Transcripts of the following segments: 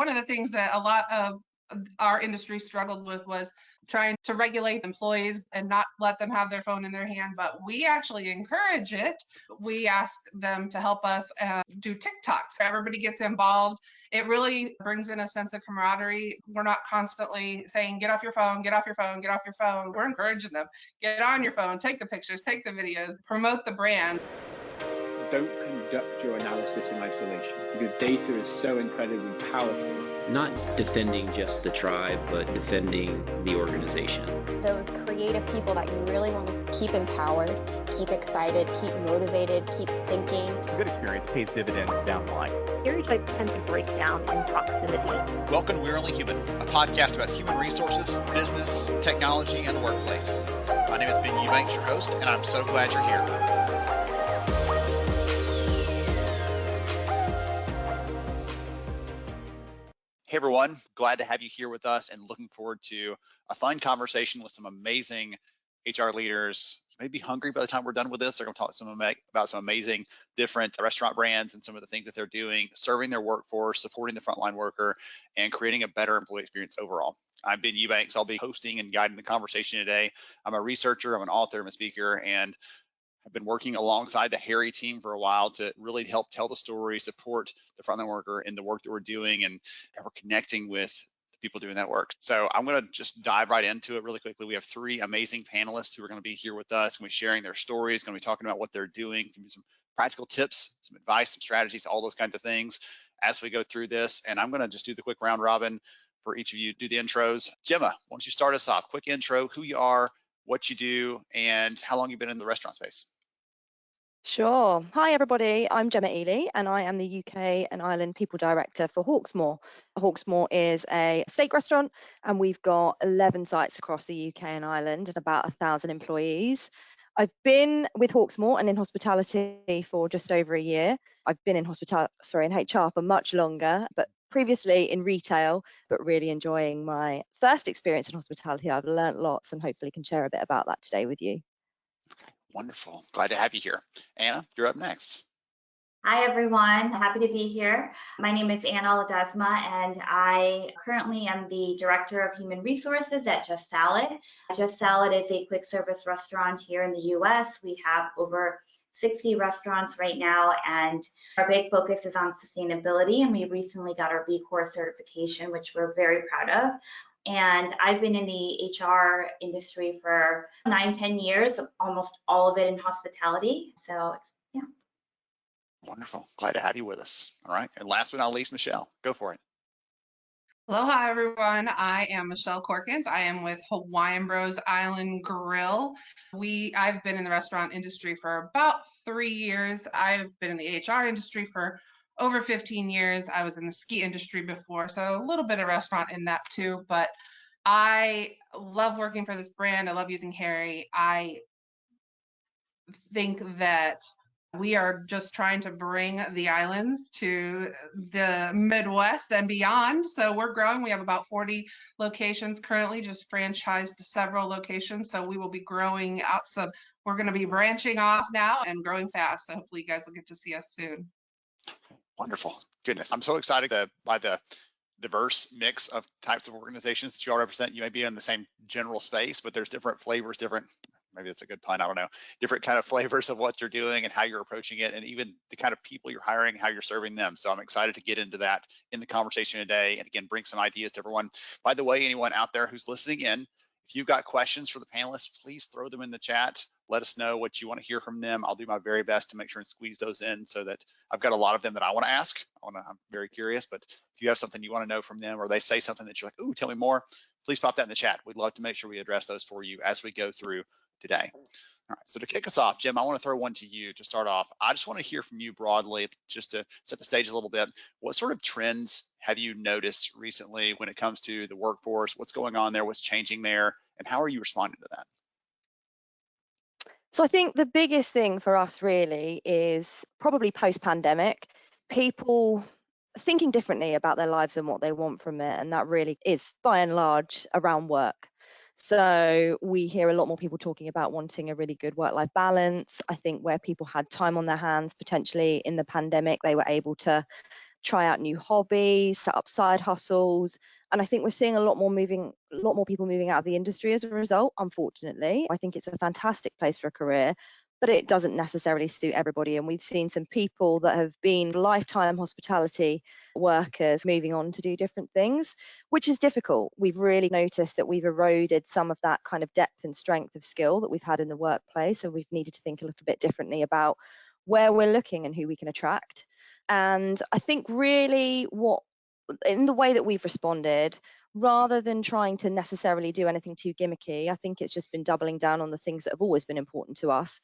One of the things that a lot of our industry struggled with was trying to regulate employees and not let them have their phone in their hand, but we actually encourage it. We ask them to help us do TikToks. Everybody gets involved. It really brings in a sense of camaraderie. We're not constantly saying, get off your phone, get off your phone, get off your phone. We're encouraging them, get on your phone, take the pictures, take the videos, promote the brand. Don't conduct your analysis in isolation because data is so incredibly powerful. Not defending just the tribe, but defending the organization. Those creative people that you really want to keep empowered, keep excited, keep motivated, keep thinking. A good experience pays dividends down the line. Stereotypes tend to break down in proximity. Welcome to We're Only Human, a podcast about human resources, business, technology, and the workplace. My name is Ben Eubanks, your host, and I'm so glad you're here. Hey everyone, glad to have you here with us and looking forward to a fun conversation with some amazing HR leaders. You may be hungry by the time we're done with this. They're going to talk about some amazing different restaurant brands and some of the things that they're doing, serving their workforce, supporting the frontline worker, and creating a better employee experience overall. I'm Ben Eubanks. I'll be hosting and guiding the conversation today. I'm a researcher, I'm an author, I'm a speaker, and I've been working alongside the Harri team for a while to really help tell the story, support the frontline worker in the work that we're doing, and we're connecting with the people doing that work. So I'm going to just dive right into it really quickly. We have three amazing panelists who are going to be here with us, going to be sharing their stories, going to be talking about what they're doing, give me some practical tips, some advice, some strategies, all those kinds of things as we go through this. And I'm going to just do the quick round robin for each of you, do the intros. Gemma, why don't you start us off? Quick intro, who you are, what you do, and how long you've been in the restaurant space. Sure. Hi, everybody. I'm Gemma Elay, and I am the UK and Ireland People Director for Hawksmoor. Hawksmoor is a steak restaurant, and we've got 11 sites across the UK and Ireland and about 1,000 employees. I've been with Hawksmoor and in hospitality for just over a year. I've been in HR for much longer, but previously in retail, but really enjoying my first experience in hospitality. I've learned lots and hopefully can share a bit about that today with you. Wonderful. Glad to have you here. Anna, you're up next. Hi, everyone. Happy to be here. My name is Anna Ledesma, and I currently am the Director of Human Resources at Just Salad. Just Salad is a quick service restaurant here in the US. We have over 60 restaurants right now, and our big focus is on sustainability, and we recently got our B Corp certification, which we're very proud of. And I've been in the HR industry for 9-10 years, almost all of it in hospitality. So, yeah. Wonderful. Glad to have you with us. All right. And last but not least, Michele, go for it. Aloha, everyone. I am Michele Corkins. I am with Hawaiian Bros Island Grill. I've been in the restaurant industry for about 3 years. I've been in the HR industry for over 15 years. I was in the ski industry before, so a little bit of restaurant in that too, but I love working for this brand. I love using Harri. I think that we are just trying to bring the islands to the Midwest and beyond. So we're growing. We have about 40 locations currently, just franchised to several locations. So we will be growing out. So we're going to be branching off now and growing fast. So hopefully you guys will get to see us soon. Wonderful. Goodness. I'm so excited by the diverse mix of types of organizations that you all represent. You may be in the same general space, but there's different flavors, maybe that's a good pun, I don't know, different kind of flavors of what you're doing and how you're approaching it, and even the kind of people you're hiring, how you're serving them. So I'm excited to get into that in the conversation today, and again, bring some ideas to everyone. By the way, anyone out there who's listening in, if you've got questions for the panelists, please throw them in the chat. Let us know what you want to hear from them. I'll do my very best to make sure and squeeze those in so that I've got a lot of them that I want to ask. I'm very curious, but if you have something you want to know from them or they say something that you're like, ooh, tell me more, please pop that in the chat. We'd love to make sure we address those for you as we go through today. All right, so to kick us off, Jim, I want to throw one to you to start off. I just want to hear from you broadly, just to set the stage a little bit. What sort of trends have you noticed recently when it comes to the workforce? What's going on there? What's changing there? And how are you responding to that? So I think the biggest thing for us really is probably post-pandemic, people thinking differently about their lives and what they want from it. And that really is by and large around work. So we hear a lot more people talking about wanting a really good work-life balance. I think where people had time on their hands, potentially in the pandemic, they were able to try out new hobbies, set up side hustles. And I think we're seeing a lot more people moving out of the industry as a result, unfortunately. I think it's a fantastic place for a career, but it doesn't necessarily suit everybody. And we've seen some people that have been lifetime hospitality workers moving on to do different things, which is difficult. We've really noticed that we've eroded some of that kind of depth and strength of skill that we've had in the workplace. And we've needed to think a little bit differently about where we're looking and who we can attract. And I think really in the way that we've responded, rather than trying to necessarily do anything too gimmicky, I think it's just been doubling down on the things that have always been important to us,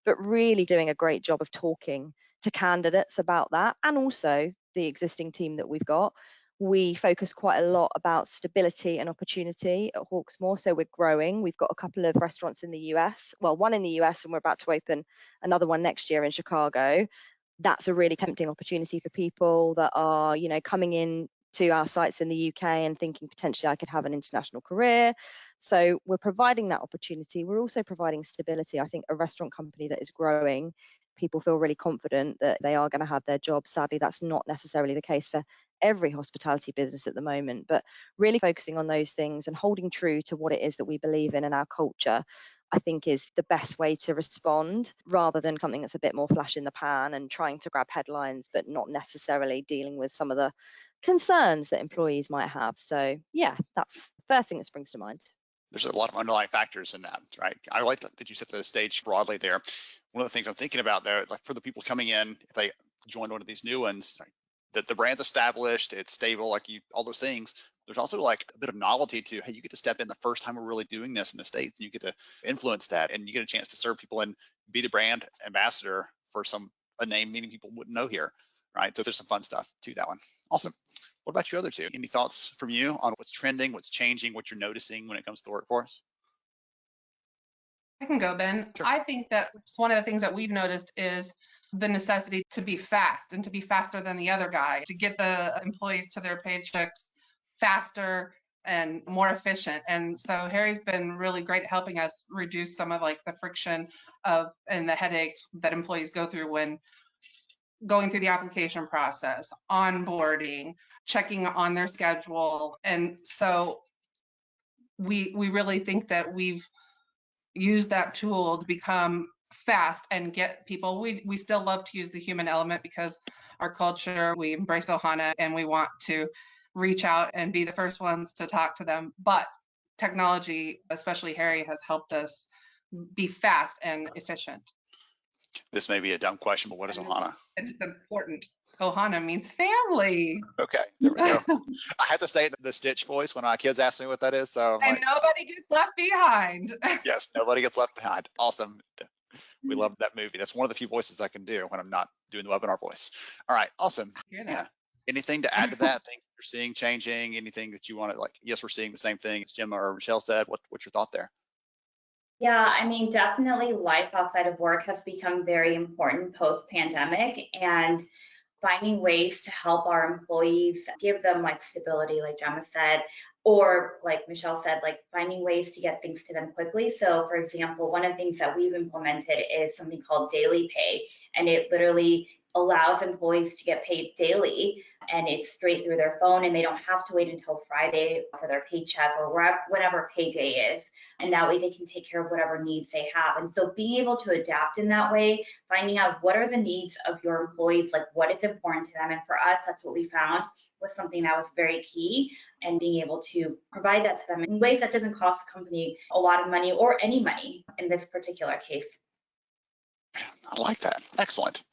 but really doing a great job of talking to candidates about that, and also the existing team that we've got. We focus quite a lot about stability and opportunity at Hawksmoor, so we're growing. We've got a couple of restaurants in the US, well, one in the US, and we're about to open another one next year in Chicago. That's a really tempting opportunity for people that are, coming in to our sites in the UK and thinking potentially I could have an international career. So we're providing that opportunity. We're also providing stability. I think a restaurant company that is growing, people feel really confident that they are going to have their job. Sadly, that's not necessarily the case for every hospitality business at the moment, but really focusing on those things and holding true to what it is that we believe in and our culture, I think is the best way to respond, rather than something that's a bit more flash in the pan and trying to grab headlines, but not necessarily dealing with some of the concerns that employees might have. So yeah, that's the first thing that springs to mind. There's a lot of underlying factors in that, right? I like that you set the stage broadly there. One of the things I'm thinking about there, like for the people coming in, if they join one of these new ones, right, that the brand's established, it's stable, all those things. There's also like a bit of novelty to, hey, you get to step in the first time we're really doing this in the States, and you get to influence that, and you get a chance to serve people and be the brand ambassador for a name many people wouldn't know here, right? So there's some fun stuff to that one. Awesome. What about you other two? Any thoughts from you on what's trending, what's changing, what you're noticing when it comes to the workforce? I can go, Ben. Sure. I think that one of the things that we've noticed is the necessity to be fast and to be faster than the other guy, to get the employees to their paychecks faster and more efficient. And so Harri's been really great at helping us reduce some of like the friction and the headaches that employees go through when going through the application process, onboarding, checking on their schedule. And so we really think that we've used that tool to become fast and get people. We still love to use the human element because our culture, we embrace Ohana and we want to reach out and be the first ones to talk to them. But technology, especially Harri, has helped us be fast and efficient. This may be a dumb question, but what is Ohana? It's important. Ohana means family. Okay, there we go. I have to say the Stitch voice when my kids ask me what that is. So And nobody gets left behind. Yes, nobody gets left behind. Awesome. We love that movie. That's one of the few voices I can do when I'm not doing the webinar voice. All right, awesome. Yeah. Anything to add to that? Things you're seeing changing? Anything that you want to yes, we're seeing the same thing as Gemma or Michele said. What's your thought there? Yeah, I mean, definitely life outside of work has become very important post-pandemic, and finding ways to help our employees, give them like stability, like Gemma said, or like Michele said, like finding ways to get things to them quickly. So for example, one of the things that we've implemented is something called daily pay, and it literally allows employees to get paid daily, and it's straight through their phone, and they don't have to wait until Friday for their paycheck or whatever payday is. And that way they can take care of whatever needs they have. And so being able to adapt in that way, finding out what are the needs of your employees, like what is important to them. And for us, that's what we found was something that was very key, and being able to provide that to them in ways that doesn't cost the company a lot of money or any money in this particular case. I like that. Excellent.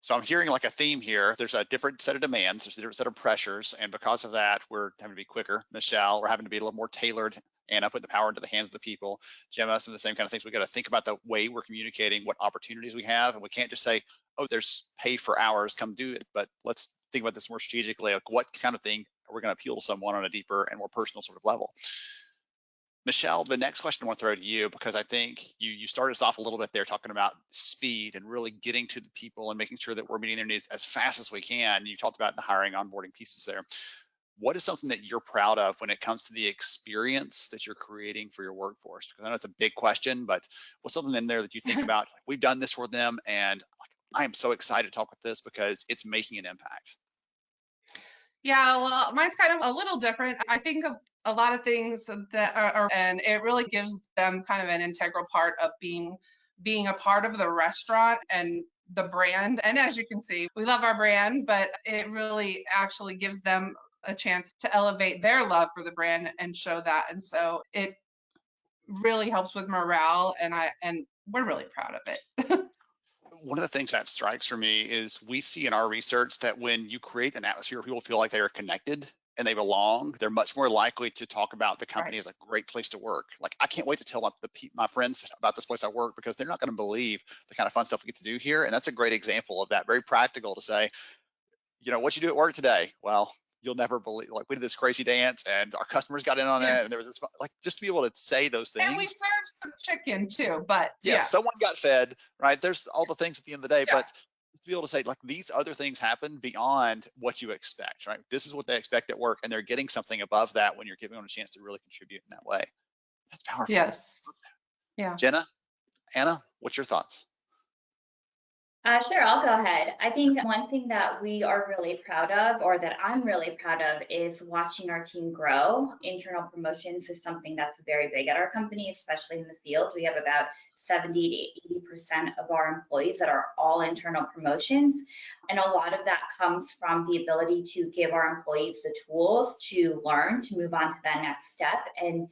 So I'm hearing like a theme here. There's a different set of demands, there's a different set of pressures, and because of that, we're having to be quicker. Michele, we're having to be a little more tailored and put the power into the hands of the people. Gemma, some of the same kind of things. We got to think about the way we're communicating, what opportunities we have, and we can't just say, oh, there's pay for hours, come do it. But let's think about this more strategically, like what kind of thing are we going to appeal to someone on a deeper and more personal sort of level. Michele, the next question I want to throw to you, because I think you started us off a little bit there talking about speed and really getting to the people and making sure that we're meeting their needs as fast as we can. You talked about the hiring, onboarding pieces there. What is something that you're proud of when it comes to the experience that you're creating for your workforce? Because I know it's a big question, but what's something in there that you think about, like, we've done this for them, and like, I am so excited to talk with this because it's making an impact. Yeah, well, mine's kind of a little different. I think of a lot of things that and it really gives them kind of an integral part of being a part of the restaurant and the brand. And as you can see, we love our brand, but it really actually gives them a chance to elevate their love for the brand and show that. And so it really helps with morale, and we're really proud of it. One of the things that strikes for me is we see in our research that when you create an atmosphere where people feel like they are connected and they belong, they're much more likely to talk about the company as a great place to work. Like, I can't wait to tell my friends about this place I work, because they're not going to believe the kind of fun stuff we get to do here. And that's a great example of that. Very practical to say, what you do at work today? Well, you'll never believe, like, we did this crazy dance and our customers got in on it, and there was this, like, just to be able to say those things. And we serve some chicken too, but someone got fed, right? There's all the things at the end of the day, but to be able to say, like, these other things happen beyond what you expect, right? This is what they expect at work, and they're getting something above that when you're giving them a chance to really contribute in that way. That's powerful. Yes. Yeah. Jenna, Anna, what's your thoughts? Sure, I'll go ahead. I think one thing that we are really proud of, or that I'm really proud of, is watching our team grow. Internal promotions is something that's very big at our company, especially in the field. We have about 70 to 80% of our employees that are all internal promotions. And a lot of that comes from the ability to give our employees the tools to learn, to move on to that next step. And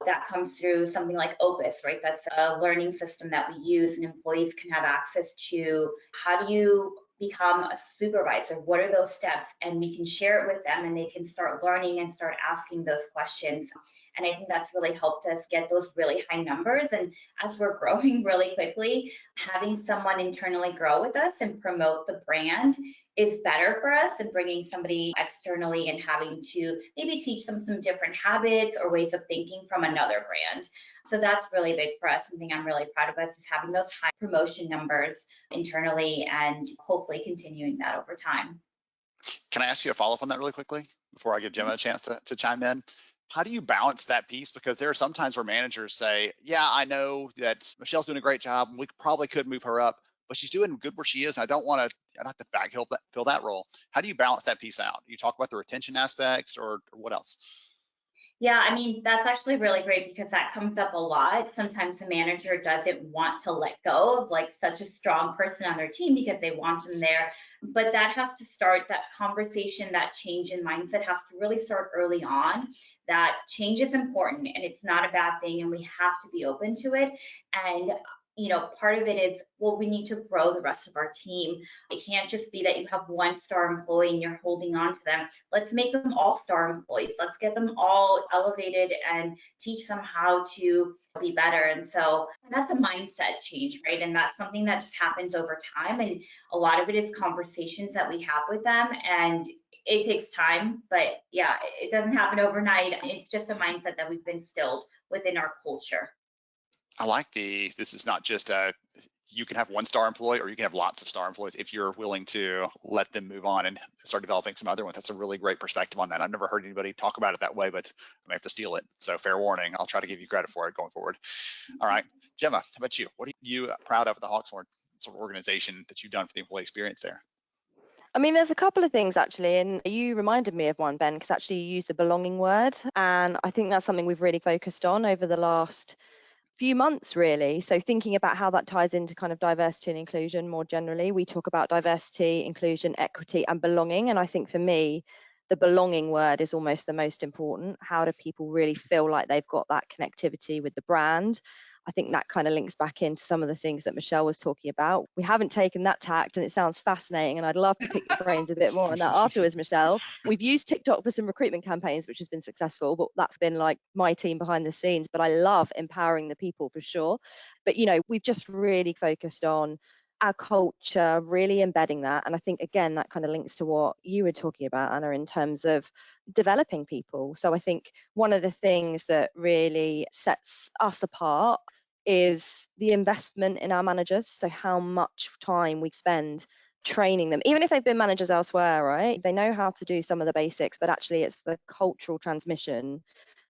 that comes through something like Opus, right? That's a learning system that we use, and employees can have access to. How do you become a supervisor? What are those steps? And we can share it with them, and they can start learning and start asking those questions. And I think that's really helped us get those really high numbers. And as we're growing really quickly, having someone internally grow with us and promote the brand is better for us than bringing somebody externally and having to maybe teach them some different habits or ways of thinking from another brand. So that's really big for us. Something I'm really proud of us is having those high promotion numbers internally and hopefully continuing that over time. Can I ask you a follow-up on that really quickly before I give Gemma a chance to chime in? How do you balance that piece? Because there are some times where managers say, yeah, I know that Michelle's doing a great job and we probably could move her up, but she's doing good where she is. And I don't have to fill that role. How do you balance that piece out? You talk about the retention aspects, or what else? Yeah, I mean, that's actually really great, because that comes up a lot. Sometimes the manager doesn't want to let go of like such a strong person on their team because they want them there. But that has to start, that conversation, that change in mindset has to really start early on. That change is important and it's not a bad thing, and we have to be open to it. And part of it is, well, we need to grow the rest of our team. It can't just be that you have one star employee and you're holding on to them. Let's make them all star employees. Let's get them all elevated and teach them how to be better. And so that's a mindset change, right? And that's something that just happens over time. And a lot of it is conversations that we have with them. And it takes time, but yeah, it doesn't happen overnight. It's just a mindset that we've instilled within our culture. I like this is not just you can have one star employee or you can have lots of star employees if you're willing to let them move on and start developing some other ones. That's a really great perspective on that. I've never heard anybody talk about it that way, but I may have to steal it. So fair warning, I'll try to give you credit for it going forward. All right, Gemma, how about you? What are you proud of the Hawksmoor sort of organization that you've done for the employee experience there? I mean, there's a couple of things actually, and you reminded me of one, Ben, because actually you used the belonging word, and I think that's something we've really focused on over the last few months, really. So thinking about how that ties into kind of diversity and inclusion more generally. We talk about diversity, inclusion, equity, and belonging, and I think for me, the belonging word is almost the most important. How do people really feel like they've got that connectivity with the brand? I think that kind of links back into some of the things that Michele was talking about. We haven't taken that tact, and it sounds fascinating, and I'd love to pick your brains a bit more on that afterwards, Michele. We've used TikTok for some recruitment campaigns, which has been successful, but that's been like my team behind the scenes. But I love empowering the people for sure. But, we've just really focused on our culture, really embedding that. And I think, again, that kind of links to what you were talking about, Anna, in terms of developing people. So I think one of the things that really sets us apart is the investment in our managers. So how much time we spend training them, even if they've been managers elsewhere, right? They know how to do some of the basics, but actually it's the cultural transmission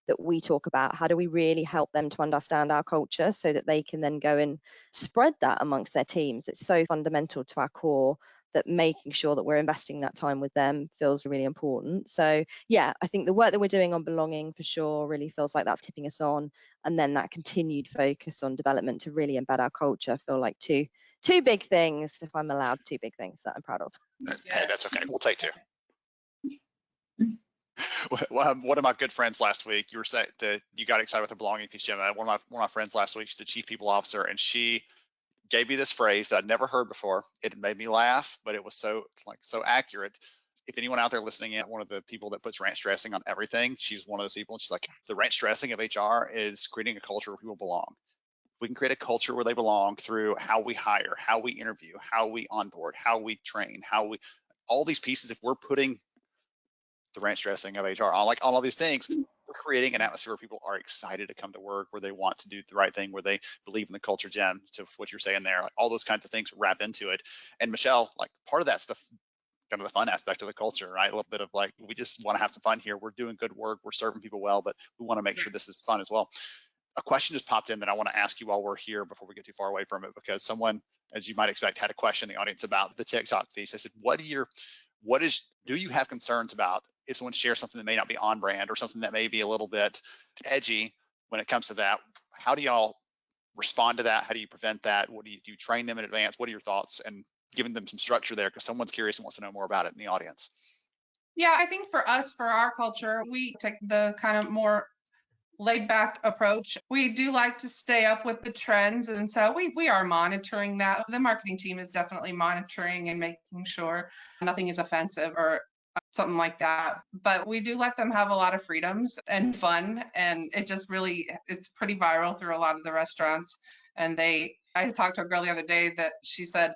that we talk about. How do we really help them to understand our culture so that they can then go and spread that amongst their teams? It's so fundamental to our core that making sure that we're investing that time with them feels really important. So yeah, I think the work that we're doing on belonging for sure really feels like that's tipping us on, and then that continued focus on development to really embed our culture feel like two big things, if I'm allowed, two big things that I'm proud of. Hey, that's okay. We'll take two. One of my good friends last week, you were saying that you got excited with the belonging piece, Gemma. One of my friends last week, she's the chief people officer, and she gave me this phrase that I'd never heard before. It made me laugh, but it was so accurate. If anyone out there listening in, one of the people that puts ranch dressing on everything, she's one of those people, and she's like, the ranch dressing of HR is creating a culture where people belong. We can create a culture where they belong through how we hire, how we interview, how we onboard, how we train, all these pieces. If we're putting the ranch dressing of HR on all these things, we're creating an atmosphere where people are excited to come to work, where they want to do the right thing, where they believe in the culture, Jen, to what you're saying there, all those kinds of things wrap into it. And Michele, part of that's kind of the fun aspect of the culture, right? A little bit of we just want to have some fun here. We're doing good work, we're serving people well, but we want to make sure this is fun as well. A question just popped in that I want to ask you while we're here before we get too far away from it, because someone, as you might expect, had a question in the audience about the TikTok piece. I said, do you have concerns about if someone shares something that may not be on brand or something that may be a little bit edgy when it comes to that? How do y'all respond to that? How do you prevent that? Do you train them in advance? What are your thoughts? And giving them some structure there, because someone's curious and wants to know more about it in the audience. Yeah, I think for us, for our culture, we take the kind of more laid back approach. We do like to stay up with the trends, and so we are monitoring that. The marketing team is definitely monitoring and making sure nothing is offensive or something like that. But we do let them have a lot of freedoms and fun, and it's pretty viral through a lot of the restaurants. And I talked to a girl the other day that she said,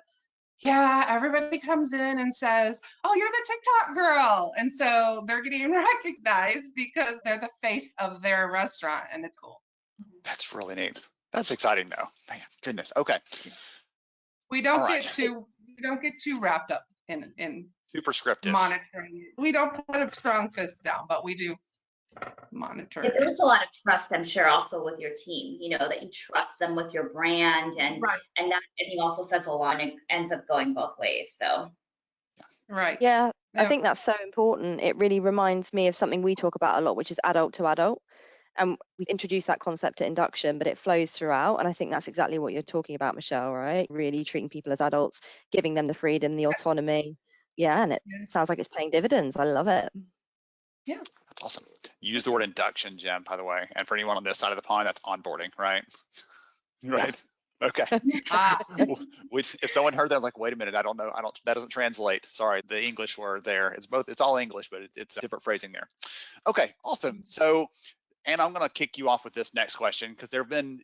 yeah, everybody comes in and says, oh, you're the TikTok girl. And so they're getting recognized because they're the face of their restaurant, and it's cool. That's really neat. That's exciting though. Man, goodness. Okay. We don't get too wrapped up in too prescriptive monitoring. We don't put a strong fist down, but we do monitor. It builds a lot of trust, I'm sure, also with your team, that you trust them with your brand, and right. And that I think also says a lot, and it ends up going both ways. So right. Yeah, I think that's so important. It really reminds me of something we talk about a lot, which is adult to adult. And we introduced that concept at induction, but it flows throughout. And I think that's exactly what you're talking about, Michele, right? Really treating people as adults, giving them the freedom, the autonomy. Yeah, and it sounds like it's paying dividends. I love it. Yeah. That's awesome. You use the word induction, Jem, by the way. And for anyone on this side of the pond, that's onboarding, right? Right. Okay. If someone heard that, wait a minute, I don't know. That doesn't translate. Sorry, the English word there. It's all English, but it's a different phrasing there. Okay, awesome. So, and I'm going to kick you off with this next question, because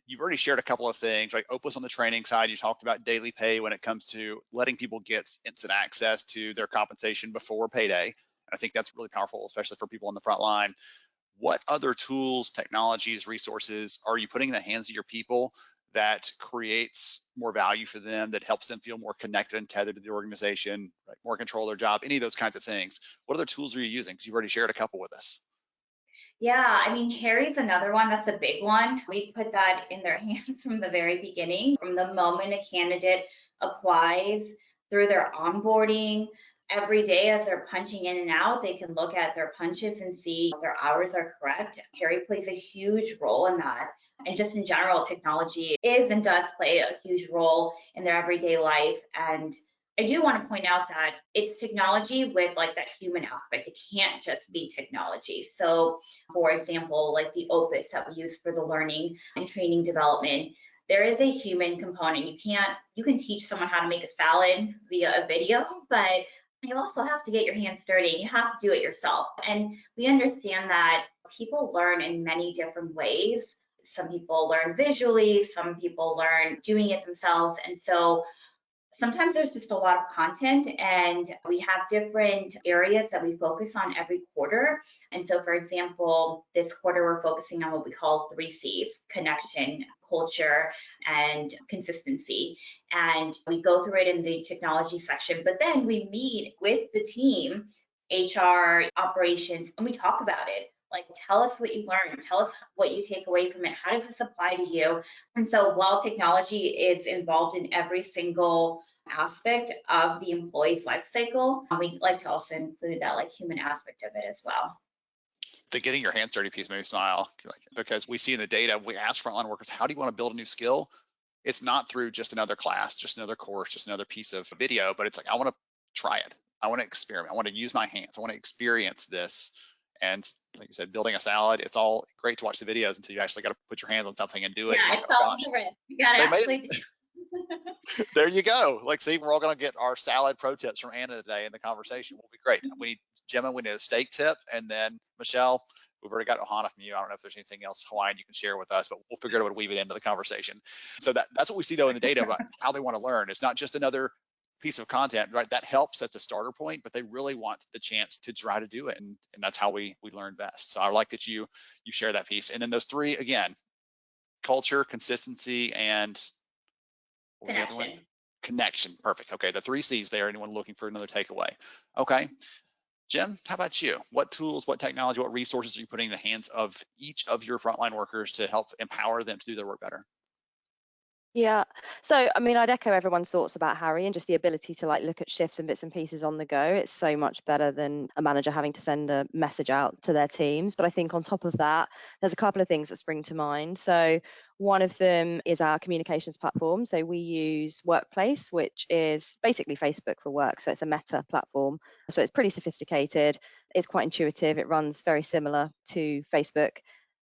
you've already shared a couple of things, right? Opus on the training side, you talked about daily pay when it comes to letting people get instant access to their compensation before payday. And I think that's really powerful, especially for people on the front line. What other tools, technologies, resources are you putting in the hands of your people that creates more value for them, that helps them feel more connected and tethered to the organization, right? More control of their job, any of those kinds of things? What other tools are you using? Because you've already shared a couple with us. Yeah, Harri's another one that's a big one. We put that in their hands from the very beginning, from the moment a candidate applies through their onboarding. Every day as they're punching in and out, they can look at their punches and see if their hours are correct. Harri plays a huge role in that. And just in general, technology is and does play a huge role in their everyday life. And I do want to point out that it's technology with that human aspect. It can't just be technology. So for example, the Opus that we use for the learning and training development, there is a human component. You can teach someone how to make a salad via a video, but you also have to get your hands dirty. You have to do it yourself. And we understand that people learn in many different ways. Some people learn visually, some people learn doing it themselves. And so sometimes there's just a lot of content, and we have different areas that we focus on every quarter. And so, for example, this quarter we're focusing on what we call 3 C's: connection, culture, and consistency. And we go through it in the technology section, but then we meet with the team, HR, operations, and we talk about it. Tell us what you learned, tell us what you take away from it, how does this apply to you? And so while technology is involved in every single aspect of the employee's life cycle. We'd like to also include that like human aspect of it as well. The getting your hands dirty piece made me smile, because we see in the data, we ask frontline workers, how do you want to build a new skill? It's not through just another class, just another course, just another piece of video, but it's like, I want to try it. I want to experiment. I want to use my hands. I want to experience this. And like you said, building a salad, it's all great to watch the videos until you actually got to put your hands on something and do it. Yeah, like, it's all the risk. You got to actually do. There you go. Like, see, we're all going to get our salad pro tips from Anna today, and the conversation will be great. We need Gemma, we need a steak tip, and then Michele, we've already got Ohana from you. I don't know if there's anything else Hawaiian you can share with us, but we'll figure out how to weave it into the conversation. So that's what we see though in the data about how they want to learn. It's not just another piece of content, right? That helps. That's a starter point, but they really want the chance to try to do it, and that's how we learn best. So I like that you share that piece. And then those three again: culture, consistency, and what was the other one? Connection. Perfect. Okay, the 3 C's there. Anyone looking for another takeaway? Okay. Jim, how about you? What tools, what technology, what resources are you putting in the hands of each of your frontline workers to help empower them to do their work better? Yeah. So, I mean, I'd echo everyone's thoughts about Harri and just the ability to like look at shifts and bits and pieces on the go. It's so much better than a manager having to send a message out to their teams. But I think on top of that, there's a couple of things that spring to mind. So one of them is our communications platform. So we use Workplace, which is basically Facebook for work. So it's a meta platform. So it's pretty sophisticated. It's quite intuitive. It runs very similar to Facebook,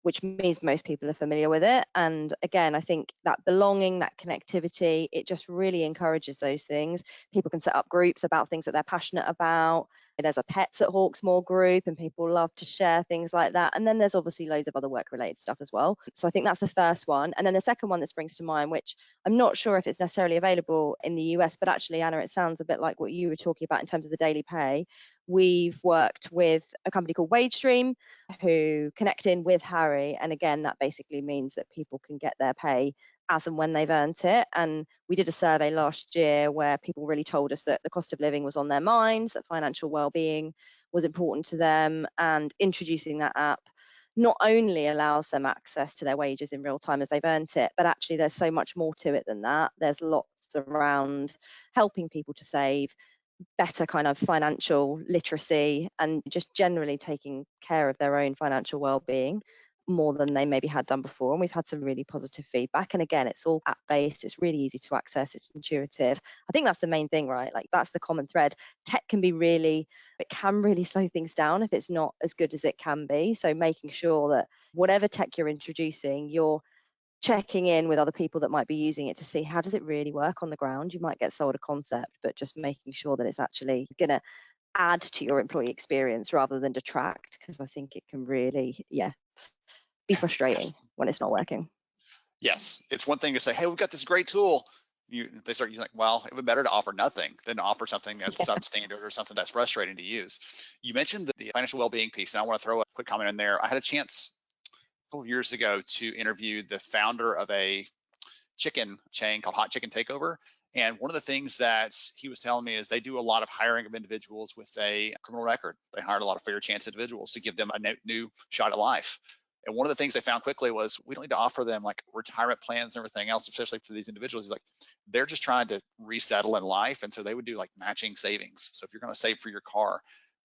which means most people are familiar with it. And again, I think that belonging, that connectivity, it just really encourages those things. People can set up groups about things that they're passionate about. There's a pets at Hawksmoor group and people love to share things like that. And then there's obviously loads of other work-related stuff as well. So I think that's the first one. And then the second one that springs to mind, which I'm not sure if it's necessarily available in the US, but actually, Anna, it sounds a bit like what you were talking about in terms of the daily pay. We've worked with a company called WageStream who connect in with Harri. And again, that basically means that people can get their pay as and when they've earned it. And we did a survey last year where people really told us that the cost of living was on their minds, that financial well-being was important to them, and introducing that app not only allows them access to their wages in real time as they've earned it, but actually there's so much more to it than that. There's lots around helping people to save, better kind of financial literacy, and just generally taking care of their own financial well-being more than they maybe had done before. And we've had some really positive feedback. And again, it's all app-based, it's really easy to access, it's intuitive. I think that's the main thing, right? Like that's the common thread. Tech can really slow things down if it's not as good as it can be. So making sure that whatever tech you're introducing, you're checking in with other people that might be using it to see how does it really work on the ground. You might get sold a concept, but just making sure that it's actually going to add to your employee experience rather than detract, because I think it can really, be frustrating when it's not working. Yes, it's one thing to say, hey, we've got this great tool. They start using like, well, it would be better to offer nothing than to offer something that's substandard or something that's frustrating to use. You mentioned the financial well-being piece, and I want to throw a quick comment in there. I had a chance couple of years ago to interview the founder of a chicken chain called Hot Chicken Takeover. And one of the things that he was telling me is they do a lot of hiring of individuals with a criminal record. They hired a lot of fair chance individuals to give them a new shot at life. And one of the things they found quickly was we don't need to offer them like retirement plans and everything else, especially for these individuals. He's like, they're just trying to resettle in life. And so they would do like matching savings. So if you're going to save for your car,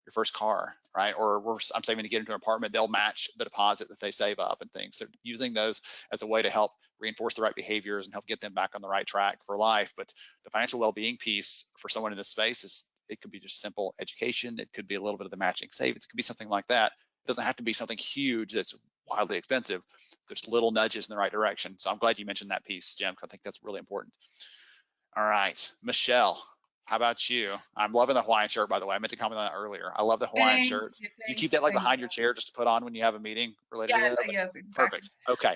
your first car, right? Or I'm saving to get into an apartment, they'll match the deposit that they save up and things. They're using those as a way to help reinforce the right behaviors and help get them back on the right track for life. But the financial well-being piece for someone in this space it could be just simple education. It could be a little bit of the matching savings. It could be something like that. It doesn't have to be something huge that's wildly expensive. There's little nudges in the right direction. So I'm glad you mentioned that piece, Jim, because I think that's really important. All right, Michele, how about you? I'm loving the Hawaiian shirt, by the way. I meant to comment on that earlier. I love the Hawaiian shirt. You keep that like behind your chair just to put on when you have a meeting related to that? Yes, exactly. Perfect. Okay.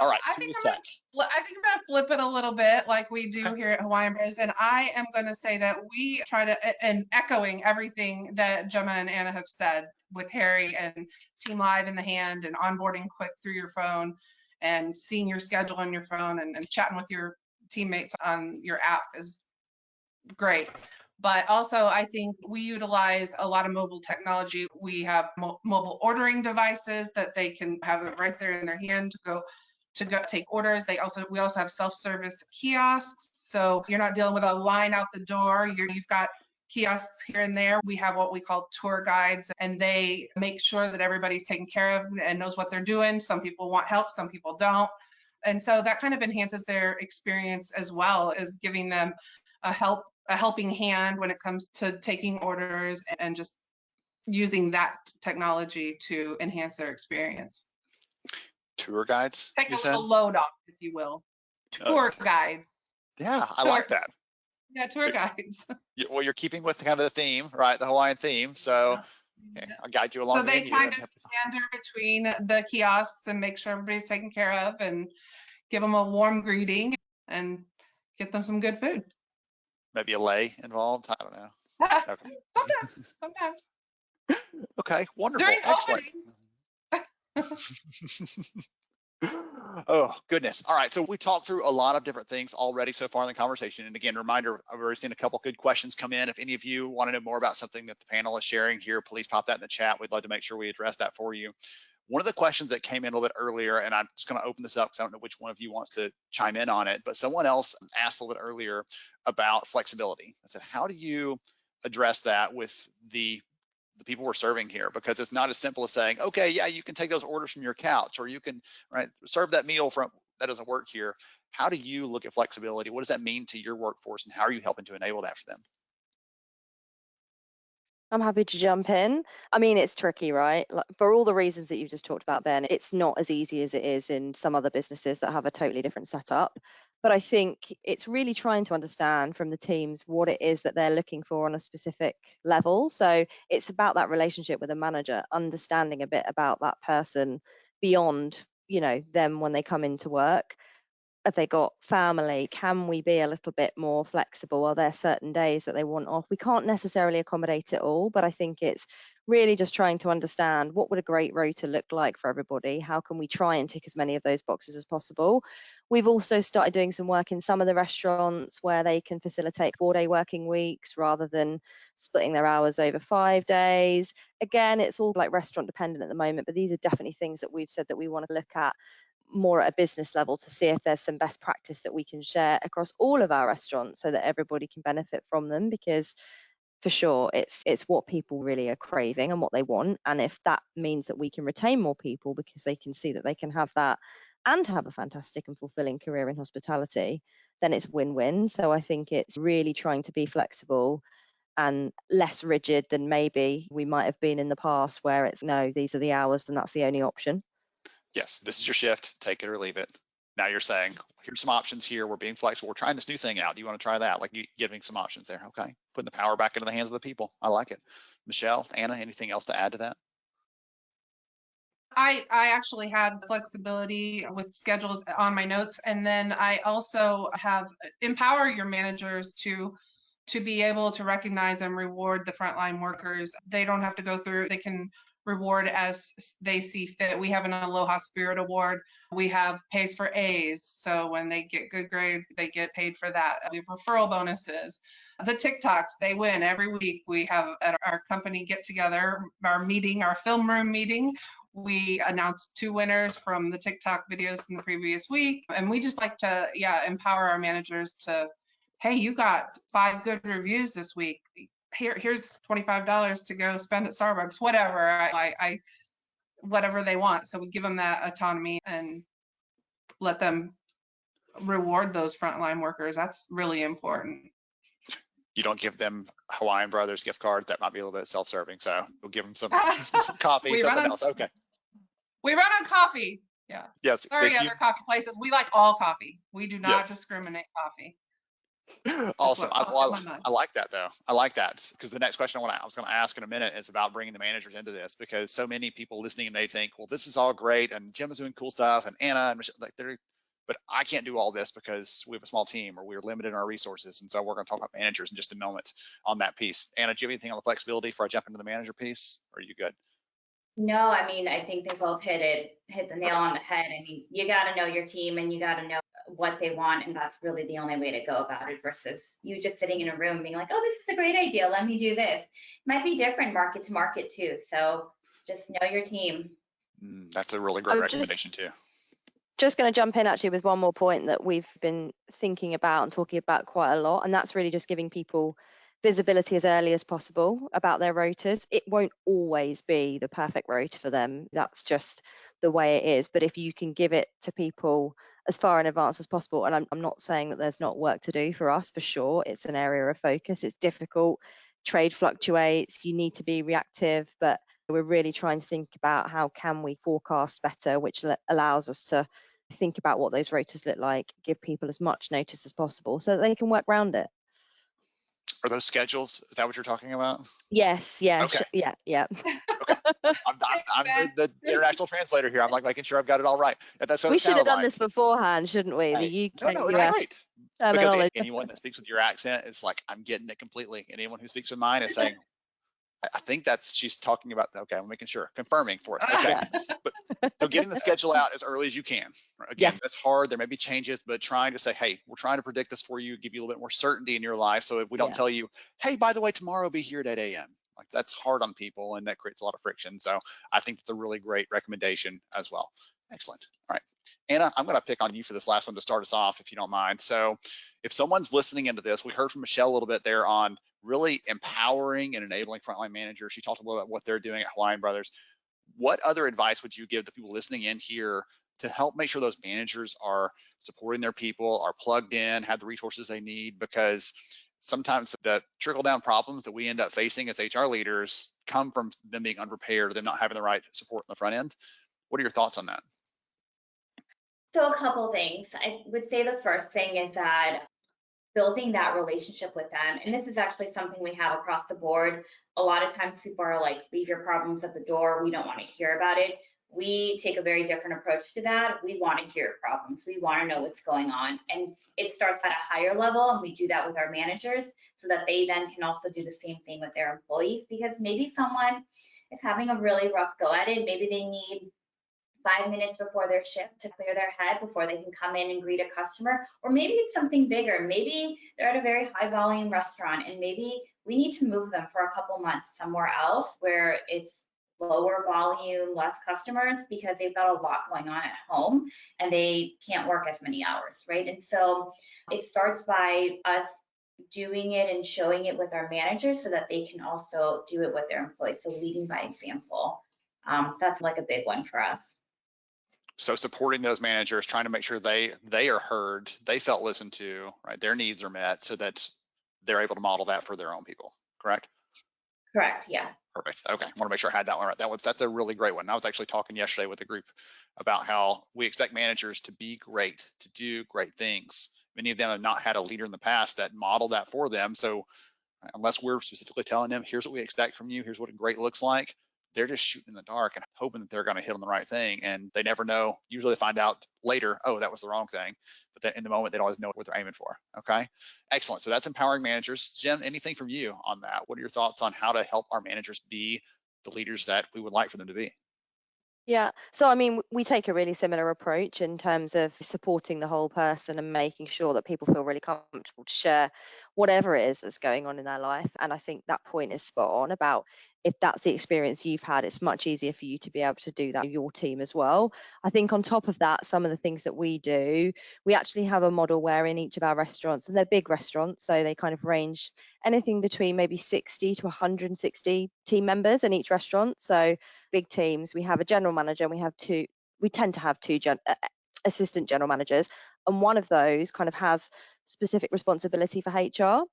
All right. I think I'm gonna flip it a little bit like we do here at Hawaiian Bros. And I am gonna say that we try to, and echoing everything that Gemma and Anna have said with Harri and Team Live in the hand and onboarding quick through your phone and seeing your schedule on your phone and chatting with your teammates on your app is great. But also, I think we utilize a lot of mobile technology. We have mobile ordering devices that they can have it right there in their hand to go to go take orders. We also have self-service kiosks, so you're not dealing with a line out the door. You've got kiosks here and there. We have what we call tour guides, and they make sure that everybody's taken care of and knows what they're doing. Some people want help, some people don't. And so that kind of enhances their experience, as well as giving them a helping hand when it comes to taking orders and just using that technology to enhance their experience. Tour guides, Take you a said? little load off, if you will. Tour guide. Yeah, I like that. Yeah, tour guides. Well, you're keeping with kind of the theme, right? The Hawaiian theme. So okay, I'll guide you along So the they menu. kind of meander between the kiosks and make sure everybody's taken care of and give them a warm greeting and get them some good food. Maybe Elay involved. I don't know. Okay. Sometimes. Okay, wonderful. During Excellent. Oh, goodness. All right. So we talked through a lot of different things already so far in the conversation. And again, reminder, I've already seen a couple good questions come in. If any of you want to know more about something that the panel is sharing here, please pop that in the chat. We'd love to make sure we address that for you. One of the questions that came in a little bit earlier, and I'm just going to open this up because I don't know which one of you wants to chime in on it, but someone else asked a little bit earlier about flexibility. I said, how do you address that with the people we're serving here? Because it's not as simple as saying, okay, yeah, you can take those orders from your couch, or you can serve that meal from, that doesn't work here. How do you look at flexibility? What does that mean to your workforce, and how are you helping to enable that for them? I'm happy to jump in. I mean, it's tricky, right? Like, for all the reasons that you've just talked about, Ben, it's not as easy as it is in some other businesses that have a totally different setup. But I think it's really trying to understand from the teams what it is that they're looking for on a specific level. So it's about that relationship with a manager, understanding a bit about that person beyond, them when they come into work. Have they got family? Can we be a little bit more flexible? Are there certain days that they want off? We can't necessarily accommodate it all, but I think it's really just trying to understand what would a great rota look like for everybody? How can we try and tick as many of those boxes as possible? We've also started doing some work in some of the restaurants where they can facilitate 4-day working weeks rather than splitting their hours over 5 days. Again, it's all like restaurant dependent at the moment, but these are definitely things that we've said that we want to look at more at a business level to see if there's some best practice that we can share across all of our restaurants so that everybody can benefit from them, because for sure it's what people really are craving and what they want. And if that means that we can retain more people because they can see that they can have that and have a fantastic and fulfilling career in hospitality, then it's win-win. So I think it's really trying to be flexible and less rigid than maybe we might have been in the past, where it's no, these are the hours and that's the only option. Yes, this is your shift, take it or leave it. Now you're saying, here's some options here. We're being flexible. We're trying this new thing out. Do you want to try that? Like, you giving some options there. Okay, putting the power back into the hands of the people. I like it. Michele, Anna, anything else to add to that? I actually had flexibility with schedules on my notes, and then I also have empower your managers to be able to recognize and reward the frontline workers. They don't have to go through, they can reward as they see fit. We have an Aloha Spirit Award. We have pays for A's. So when they get good grades, they get paid for that. We have referral bonuses. The TikToks, they win every week. We have at our company get together, our meeting, our film room meeting. We announced 2 winners from the TikTok videos from the previous week. And we just like to, empower our managers to, hey, you got 5 good reviews this week. Here's $25 to go spend at Starbucks, whatever. Whatever they want. So we give them that autonomy and let them reward those frontline workers. That's really important. You don't give them Hawaiian Brothers gift cards. That might be a little bit self-serving. So we'll give them some coffee, something else. Okay. We run on coffee. Yeah. Yes. Sorry, other coffee places. We like all coffee. We do not discriminate coffee. Awesome. I like that though. I like that, because the next question I was going to ask in a minute is about bringing the managers into this, because so many people listening and they think, well, this is all great and Gemma's doing cool stuff and Anna and Michele, but I can't do all this because we have a small team or we're limited in our resources. And so we're going to talk about managers in just a moment on that piece. Anna, do you have anything on the flexibility before I jump into the manager piece? Or are you good? No, I mean, I think they both hit the nail on the head. I mean, you got to know your team and you got to know what they want, and that's really the only way to go about it, versus you just sitting in a room being like, oh, this is a great idea, let me do this. It might be different market to market too, so just know your team. That's a really great recommendation too. Just going to jump in actually with one more point that we've been thinking about and talking about quite a lot, and that's really just giving people visibility as early as possible about their rotas. It won't always be the perfect rota for them. That's just the way it is. But if you can give it to people as far in advance as possible, and I'm not saying that there's not work to do for us, for sure. It's an area of focus. It's difficult. Trade fluctuates. You need to be reactive, but we're really trying to think about how can we forecast better, which allows us to think about what those rotas look like, give people as much notice as possible so that they can work around it. Are those schedules? Is that what you're talking about? Yes. Yeah. Okay. Yeah. Okay. I'm the international translator here. I'm like making sure I've got it all right. That's what We it should have sounded done like. this beforehand, shouldn't we? Hey, The no, UK it's US great. Because terminology. anyone that speaks with your accent is like, I'm getting it completely. And anyone who speaks with mine is saying, I think she's talking about, okay, I'm making sure, confirming for us. Okay. But so getting the schedule out as early as you can. Again, Yes. that's hard. There may be changes, but trying to say, hey, we're trying to predict this for you, give you a little bit more certainty in your life. So if we don't tell you, hey, by the way, tomorrow will be here at 8 a.m. Like that's hard on people and that creates a lot of friction. So I think it's a really great recommendation as well. Excellent. All right. Anna, I'm going to pick on you for this last one to start us off, if you don't mind. So if someone's listening into this, we heard from Michele a little bit there on really empowering and enabling frontline managers. She talked a little about what they're doing at Hawaiian Brothers. What other advice would you give the people listening in here to help make sure those managers are supporting their people, are plugged in, have the resources they need? Because sometimes the trickle down problems that we end up facing as HR leaders come from them being unprepared, them not having the right support in the front end. What are your thoughts on that? So a couple things. I would say the first thing is that building that relationship with them, and this is actually something we have across the board. A lot of times people are like, leave your problems at the door. We don't want to hear about it. We take a very different approach to that. We want to hear problems. We want to know what's going on. And it starts at a higher level, and we do that with our managers so that they then can also do the same thing with their employees, because maybe someone is having a really rough go at it. Maybe they need 5 minutes before their shift to clear their head before they can come in and greet a customer. Or maybe it's something bigger. Maybe they're at a very high volume restaurant and maybe we need to move them for a couple months somewhere else where it's lower volume, less customers, because they've got a lot going on at home and they can't work as many hours, right? And so it starts by us doing it and showing it with our managers so that they can also do it with their employees. So leading by example. That's like a big one for us. So supporting those managers, trying to make sure they are heard, they felt listened to, right? Their needs are met so that they're able to model that for their own people, correct? Correct, yeah. Perfect. Okay, I want to make sure I had that one right. That's a really great one. I was actually talking yesterday with a group about how we expect managers to be great, to do great things. Many of them have not had a leader in the past that modeled that for them. So unless we're specifically telling them, here's what we expect from you, here's what a great looks like, they're just shooting in the dark and hoping that they're going to hit on the right thing. And they never know. Usually they find out later, oh, that was the wrong thing. But then in the moment, they don't always know what they're aiming for. Okay, excellent. So that's empowering managers. Jem, anything from you on that? What are your thoughts on how to help our managers be the leaders that we would like for them to be? Yeah, so I mean, we take a really similar approach in terms of supporting the whole person and making sure that people feel really comfortable to share whatever it is that's going on in their life. And I think that point is spot on about if that's the experience you've had, it's much easier for you to be able to do that with your team as well. I think on top of that, some of the things that we do, we actually have a model where in each of our restaurants, and they're big restaurants, so they kind of range anything between maybe 60 to 160 team members in each restaurant. So big teams, we have a general manager and we tend to have two assistant general managers, and one of those kind of has specific responsibility for HR.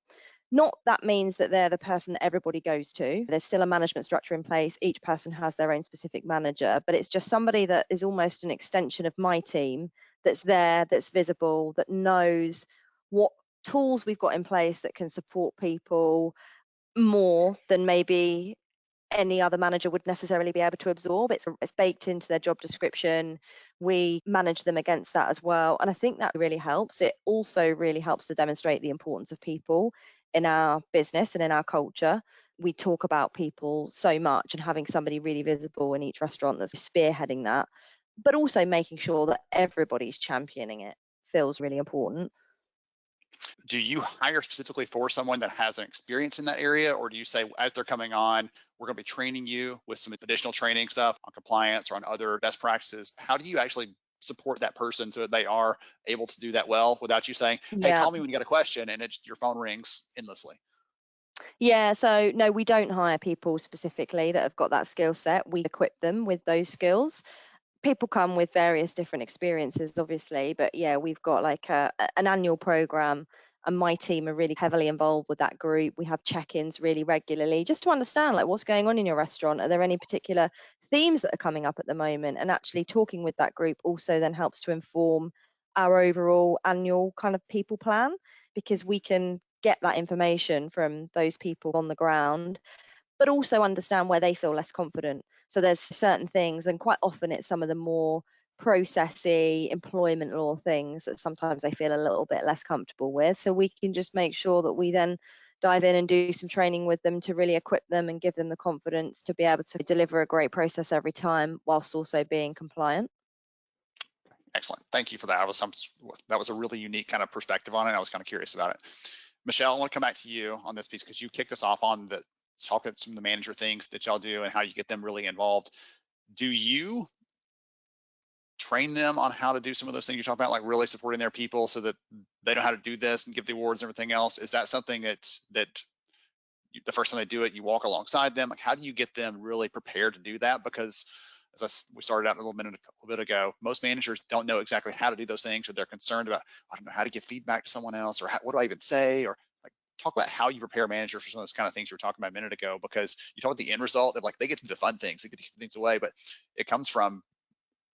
Not that means that they're the person that everybody goes to. There's still a management structure in place. Each person has their own specific manager, but it's just somebody that is almost an extension of my team that's there, that's visible, that knows what tools we've got in place that can support people more than maybe any other manager would necessarily be able to absorb. It's baked into their job description. We manage them against that as well. And I think that really helps. It also really helps to demonstrate the importance of people in our business and in our culture. We talk about people so much, and having somebody really visible in each restaurant that's spearheading that, but also making sure that everybody's championing it feels really important. Do you hire specifically for someone that has an experience in that area, or do you say as they're coming on, we're going to be training you with some additional training stuff on compliance or on other best practices? How do you actually support that person so that they are able to do that well without you saying, hey, Yeah. call me when you got a question, and your phone rings endlessly? Yeah, so no, we don't hire people specifically that have got that skill set. We equip them with those skills. People come with various different experiences, obviously, but yeah, we've got like an annual program, and my team are really heavily involved with that group. We have check-ins really regularly just to understand like what's going on in your restaurant. Are there any particular themes that are coming up at the moment? And actually talking with that group also then helps to inform our overall annual kind of people plan, because we can get that information from those people on the ground, but also understand where they feel less confident. So there's certain things, and quite often it's some of the more processy employment law things that sometimes they feel a little bit less comfortable with. So we can just make sure that we then dive in and do some training with them to really equip them and give them the confidence to be able to deliver a great process every time whilst also being compliant. Excellent. Thank you for that. That was a really unique kind of perspective on it. I was kind of curious about it. Michele, I want to come back to you on this piece because you kicked us off on talking some of the manager things that y'all do and how you get them really involved. Do you train them on how to do some of those things you're talking about, like really supporting their people so that they know how to do this and give the awards and everything else? Is that something that the first time they do it, you walk alongside them? Like, how do you get them really prepared to do that? Because as we started out a little bit ago, most managers don't know exactly how to do those things, or they're concerned about, I don't know how to give feedback to someone else, or what do I even say, or like talk about how you prepare managers for some of those kind of things you were talking about a minute ago, because you talk about the end result of like they get to do the fun things, they get to keep things away, but it comes from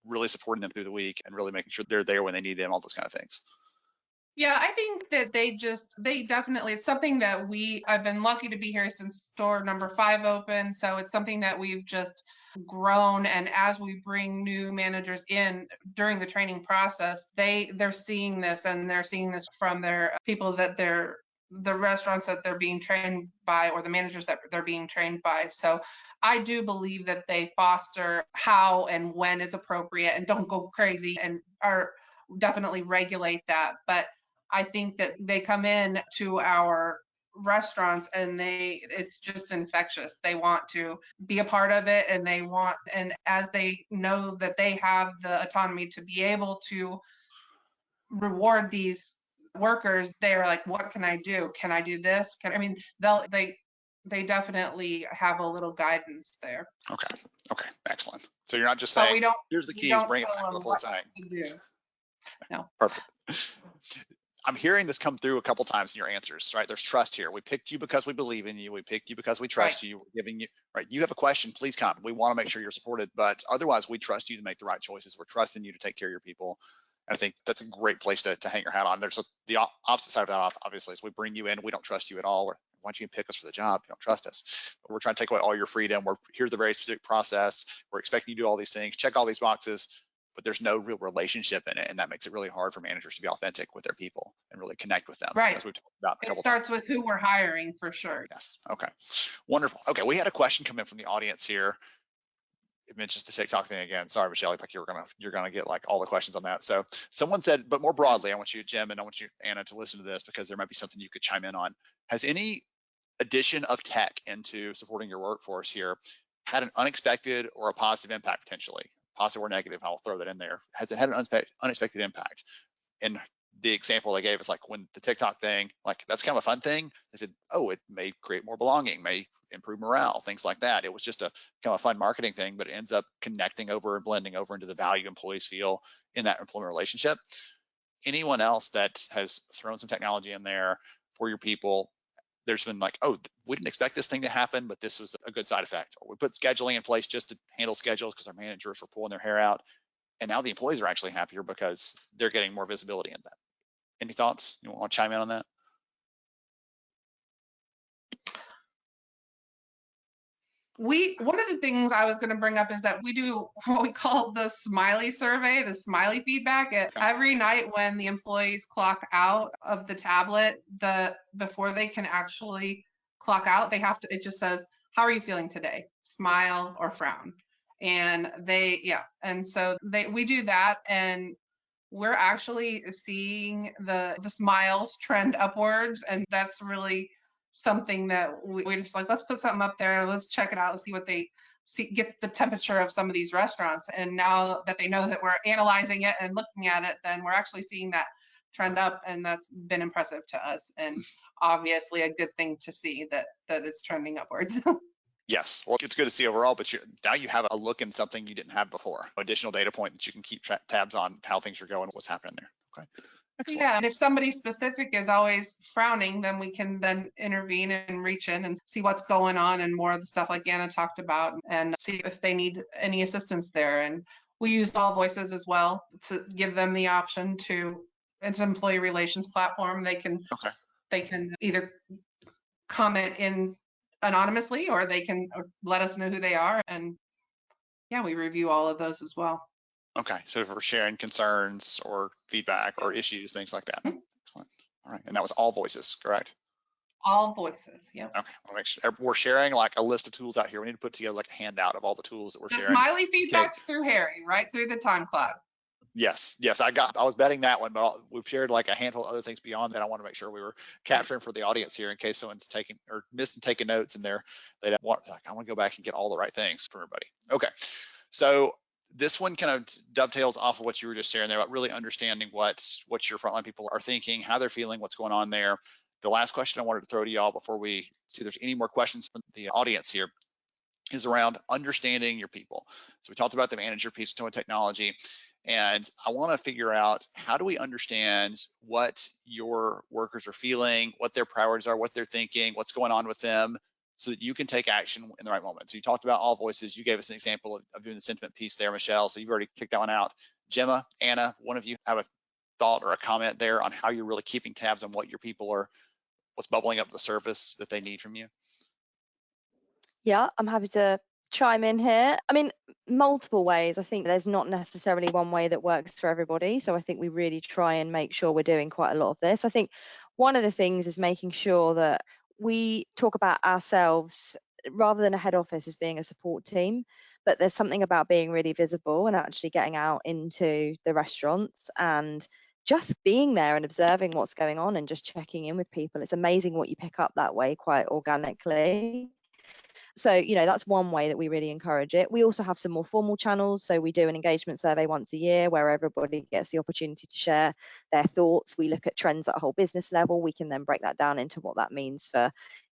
really supporting them through the week and really making sure they're there when they need them, all those kind of things. Yeah, I think that they definitely, it's something that I've been lucky to be here since store number 5 opened. So it's something that we've just grown. And as we bring new managers in during the training process, they're seeing this, and they're seeing this from their people that the restaurants that they're being trained by, or the managers that they're being trained by. So I do believe that they foster how and when is appropriate, and don't go crazy, and are definitely regulate that. But I think that they come in to our restaurants and it's just infectious. They want to be a part of it, and and as they know that they have the autonomy to be able to reward these workers, they're like, what can I do? Can I do this? They definitely have a little guidance there. Okay, excellent. So you're not just saying, here's the keys, bring it back the whole time. No. Perfect. I'm hearing this come through a couple times in your answers, right? There's trust here. We picked you because we believe in you. We picked you because we trust you. We're giving you, right? You have a question, please come. We want to make sure you're supported, but otherwise we trust you to make the right choices. We're trusting you to take care of your people. And I think that's a great place to hang your hat on. There's the opposite side of that, obviously, is we bring you in, we don't trust you at all. Why don't you pick us for the job? You don't trust us. But we're trying to take away all your freedom. Here's the very specific process. We're expecting you to do all these things, check all these boxes, but there's no real relationship in it. And that makes it really hard for managers to be authentic with their people and really connect with them. Right. As we've talked about a couple times. It starts with who we're hiring, for sure. Yes. Okay. Wonderful. Okay. We had a question come in from the audience here. It mentions the TikTok thing again. Sorry, Michele, like you're gonna get like all the questions on that. So someone said, but more broadly, I want you, Jim, and I want you, Anna, to listen to this because there might be something you could chime in on. Has any addition of tech into supporting your workforce here had an unexpected or a positive impact, potentially positive or negative? I'll throw that in there. Has it had an unexpected impact? And the example they gave is like when the TikTok thing, like that's kind of a fun thing. They said, oh, it may create more belonging, may improve morale, things like that. It was just a kind of a fun marketing thing, but it ends up connecting over and blending over into the value employees feel in that employment relationship. Anyone else that has thrown some technology in there for your people, there's been like, oh, we didn't expect this thing to happen, but this was a good side effect. Or we put scheduling in place just to handle schedules because our managers were pulling their hair out. And now the employees are actually happier because they're getting more visibility in that. Any thoughts? You want to chime in on that? One of the things I was going to bring up is that we do what we call the smiley survey, the smiley feedback. Every night when the employees clock out of the tablet, before they can actually clock out, it just says, how are you feeling today? Smile or frown. And we do that, and we're actually seeing the smiles trend upwards, and that's really something that we're just like, let's put something up there, let's check it out, let's see what they get the temperature of some of these restaurants. And now that they know that we're analyzing it and looking at it, then we're actually seeing that trend up, and that's been impressive to us, and obviously a good thing to see that it's trending upwards. Yes, well, it's good to see overall, but now you have a look in something you didn't have before, additional data point that you can keep tabs on how things are going, what's happening there. Okay. Excellent. Yeah, and if somebody specific is always frowning, then we can then intervene and reach in and see what's going on, and more of the stuff like Anna talked about, and see if they need any assistance there. And we use All Voices as well to give them the option to, it's an employee relations platform. They can either comment in anonymously, or they can let us know who they are. And yeah, we review all of those as well. Okay, so if we're sharing concerns or feedback or issues, things like that. Excellent. All right, and that was All Voices, correct? All Voices, yeah. Okay, I'll make sure we're sharing like a list of tools out here. We need to put together like a handout of all the tools that we're sharing. Smiley feedback's through Harri, right through the time clock. Yes, I was betting that one, but we've shared like a handful of other things beyond that. I want to make sure we were capturing for the audience here in case someone's taking or missing taking notes in there. They don't want, like, I want to go back and get all the right things for everybody. Okay, so this one kind of dovetails off of what you were just sharing there about really understanding what your frontline people are thinking, how they're feeling, what's going on there. The last question I wanted to throw to y'all before we see if there's any more questions from the audience here is around understanding your people. So we talked about the manager piece of technology, and I want to figure out, how do we understand what your workers are feeling, what their priorities are, what they're thinking, what's going on with them, so that you can take action in the right moment. So you talked about All Voices. You gave us an example of doing the sentiment piece there, Michele. So you've already kicked that one out. Gemma, Anna, one of you have a thought or a comment there on how you're really keeping tabs on what your people are, what's bubbling up to the surface that they need from you? Yeah, I'm happy to chime in here. I mean, multiple ways. I think there's not necessarily one way that works for everybody. So I think we really try and make sure we're doing quite a lot of this. I think one of the things is making sure that we talk about ourselves rather than a head office as being a support team, but there's something about being really visible and actually getting out into the restaurants and just being there and observing what's going on and just checking in with people. It's amazing what you pick up that way quite organically. So, you know, that's one way that we really encourage it. We also have some more formal channels. So we do an engagement survey once a year where everybody gets the opportunity to share their thoughts. We look at trends at a whole business level. We can then break that down into what that means for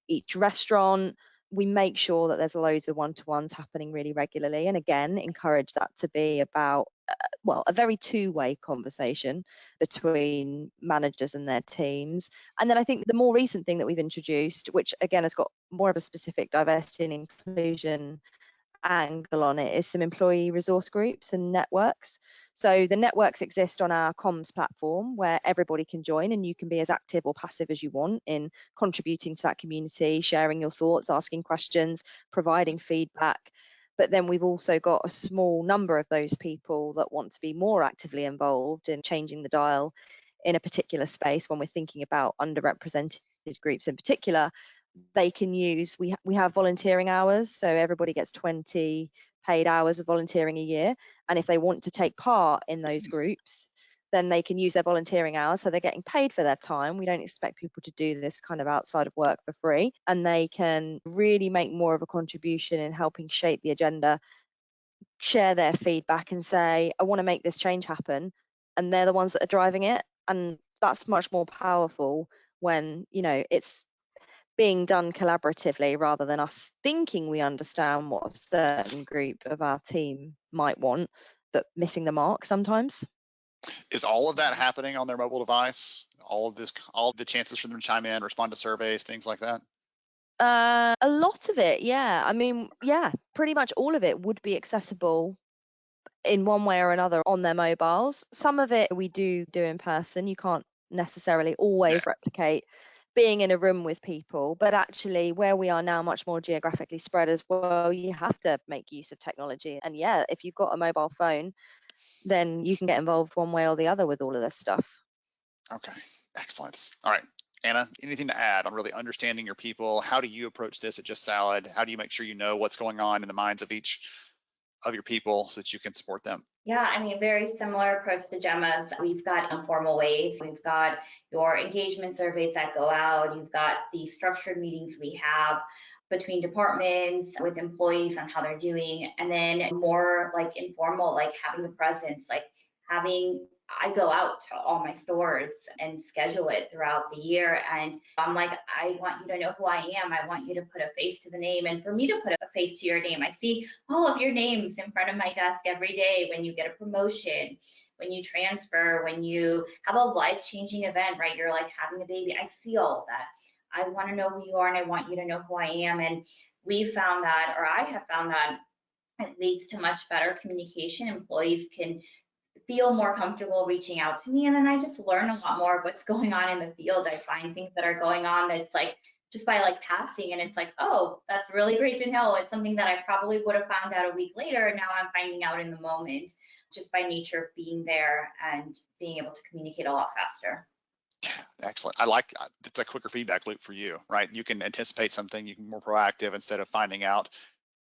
each restaurant. We make sure that there's loads of one-to-ones happening really regularly. And again, encourage that to be about, well, a very two-way conversation between managers and their teams. And then I think the more recent thing that we've introduced, which again has got more of a specific diversity and inclusion angle on it, is some employee resource groups and networks. So the networks exist on our comms platform where everybody can join, and you can be as active or passive as you want in contributing to that community, sharing your thoughts, asking questions, providing feedback. But then we've also got a small number of those people that want to be more actively involved in changing the dial in a particular space. When we're thinking about underrepresented groups in particular, they can use, we have volunteering hours, so everybody gets 20 paid hours of volunteering a year, and if they want to take part in those groups, then they can use their volunteering hours, so they're getting paid for their time. We don't expect people to do this kind of outside of work for free, and they can really make more of a contribution in helping shape the agenda, share their feedback and say, I want to make this change happen, and they're the ones that are driving it. And that's much more powerful when, you know, it's being done collaboratively rather than us thinking we understand what a certain group of our team might want, but missing the mark sometimes. Is all of that happening on their mobile device? All the chances for them to chime in, respond to surveys, things like that? A lot of it, yeah. I mean, yeah, pretty much all of it would be accessible in one way or another on their mobiles. Some of it we do in person. You can't necessarily always replicate being in a room with people, but actually where we are now much more geographically spread as well, you have to make use of technology. And yeah, if you've got a mobile phone, then you can get involved one way or the other with all of this stuff. Okay, excellent. All right, Anna, anything to add on really understanding your people? How do you approach this at Just Salad? How do you make sure you know what's going on in the minds of each of your people so that you can support them? Yeah, I mean, very similar approach to Gemma's. We've got informal ways. We've got your engagement surveys that go out. You've got the structured meetings we have. between departments with employees on how they're doing, and then more like informal, like having a presence, like I go out to all my stores and schedule it throughout the year. And I'm like, I want you to know who I am. I want you to put a face to the name. And for me to put a face to your name, I see all of your names in front of my desk every day when you get a promotion, when you transfer, when you have a life-changing event, right? You're like having a baby. I see all of that. I want to know who you are and I want you to know who I am. And we found that, or I have found that it leads to much better communication. Employees can feel more comfortable reaching out to me. And then I just learn a lot more of what's going on in the field. I find things that are going on that's like just by like passing, and it's like, oh, that's really great to know. It's something that I probably would have found out a week later. Now I'm finding out in the moment, just by nature of being there and being able to communicate a lot faster. Excellent. I like it's a quicker feedback loop for you, right? You can anticipate something, you can be more proactive instead of finding out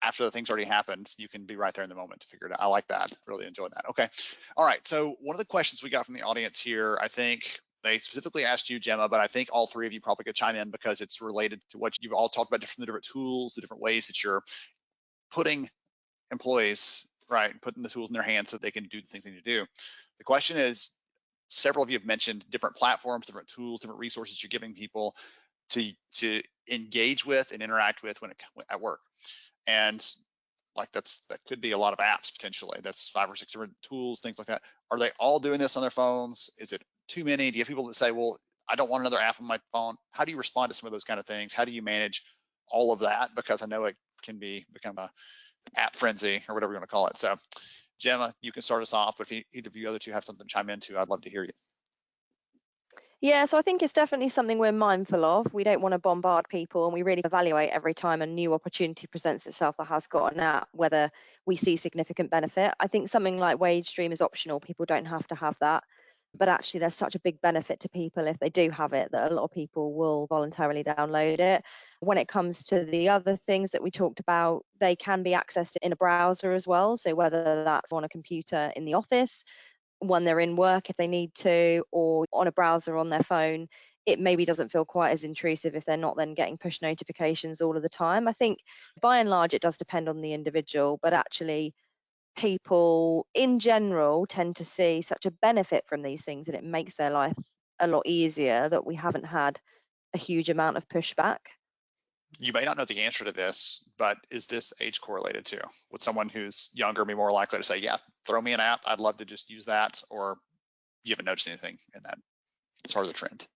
after the thing's already happened. You can be right there in the moment to figure it out. I like that. Really enjoyed that. Okay. All right. So one of the questions we got from the audience here, I think they specifically asked you, Gemma, but I think all three of you probably could chime in because it's related to what you've all talked about, the different tools, the different ways that you're putting employees, right, putting the tools in their hands so they can do the things they need to do. The question is, several of you have mentioned different platforms, different tools, different resources you're giving people to engage with and interact with at work. And like that could be a lot of apps potentially. That's 5 or 6 different tools, things like that. Are they all doing this on their phones? Is it too many? Do you have people that say, well, I don't want another app on my phone? How do you respond to some of those kind of things? How do you manage all of that? Because I know it can become a app frenzy or whatever you want to call it. So Gemma, you can start us off, but if either of you other two have something to chime into, I'd love to hear you. Yeah, so I think it's definitely something we're mindful of. We don't want to bombard people, and we really evaluate every time a new opportunity presents itself that has got an app, whether we see significant benefit. I think something like WageStream is optional. People don't have to have that. But actually, there's such a big benefit to people if they do have it that a lot of people will voluntarily download it. When it comes to the other things that we talked about, they can be accessed in a browser as well. So whether that's on a computer in the office, when they're in work if they need to, or on a browser on their phone, it maybe doesn't feel quite as intrusive if they're not then getting push notifications all of the time. I think by and large it does depend on the individual, but actually people in general tend to see such a benefit from these things and it makes their life a lot easier that we haven't had a huge amount of pushback. You may not know the answer to this, but is this age correlated too? Would someone who's younger be more likely to say, yeah, throw me an app, I'd love to just use that? Or you haven't noticed anything in that as far as the trend?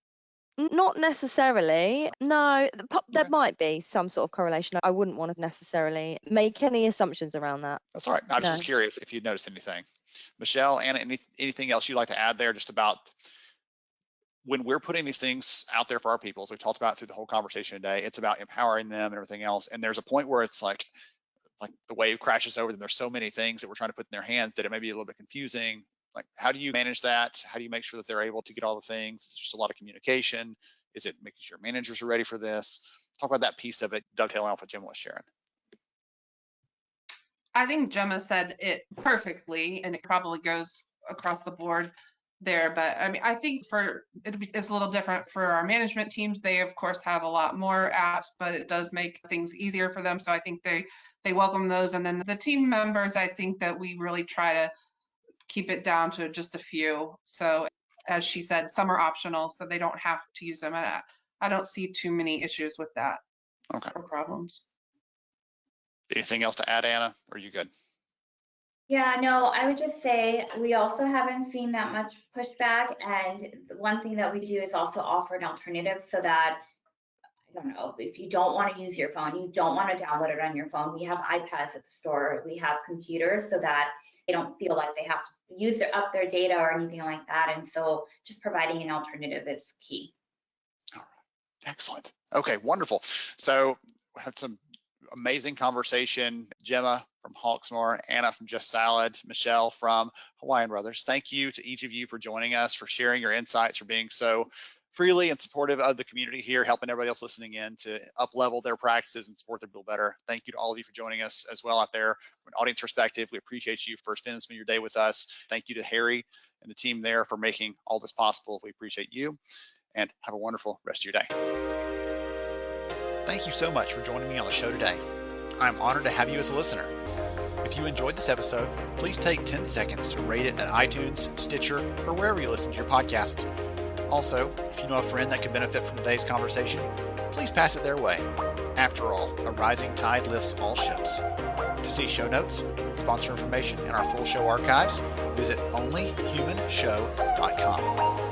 Not necessarily. No, there might be some sort of correlation. I wouldn't want to necessarily make any assumptions around that. That's all right. I was just curious if you'd noticed anything. Michele, Anna, anything else you'd like to add there just about when we're putting these things out there for our people, as we talked about through the whole conversation today, it's about empowering them and everything else. And there's a point where it's like the wave crashes over them. There's so many things that we're trying to put in their hands that it may be a little bit confusing. Like, how do you manage that? How do you make sure that they're able to get all the things? It's just a lot of communication. Is it making sure managers are ready for this? Talk about that piece of it, dovetailing off what Gemma was sharing. I think Gemma said it perfectly, and it probably goes across the board there. But I mean, I think it's a little different for our management teams. They of course have a lot more apps, but it does make things easier for them. So I think they welcome those. And then the team members, I think that we really try to keep it down to just a few. So as she said, some are optional, so they don't have to use them. And I don't see too many issues with that. Okay. Or problems. Anything else to add, Anna? Or are you good? Yeah, no, I would just say we also haven't seen that much pushback. And one thing that we do is also offer an alternative so that, I don't know, if you don't want to use your phone, you don't want to download it on your phone, we have iPads at the store, we have computers so that they don't feel like they have to use up their data or anything like that. And so just providing an alternative is key. All right. Excellent. Okay, wonderful. So we had some amazing conversation. Gemma from Hawksmoor, Anna from Just Salad, Michele from Hawaiian Brothers. Thank you to each of you for joining us, for sharing your insights, for being so freely and supportive of the community here, helping everybody else listening in to up-level their practices and support their people better. Thank you to all of you for joining us as well out there. From an audience perspective, we appreciate you for spending some of your day with us. Thank you to Harri and the team there for making all this possible. We appreciate you, and have a wonderful rest of your day. thank you so much for joining me on the show today. I'm honored to have you as a listener. If you enjoyed this episode, please take 10 seconds to rate it at iTunes, Stitcher, or wherever you listen to your podcast. Also, if you know a friend that could benefit from today's conversation, please pass it their way. After all, a rising tide lifts all ships. To see show notes, sponsor information, and our full show archives, visit onlyhumanshow.com.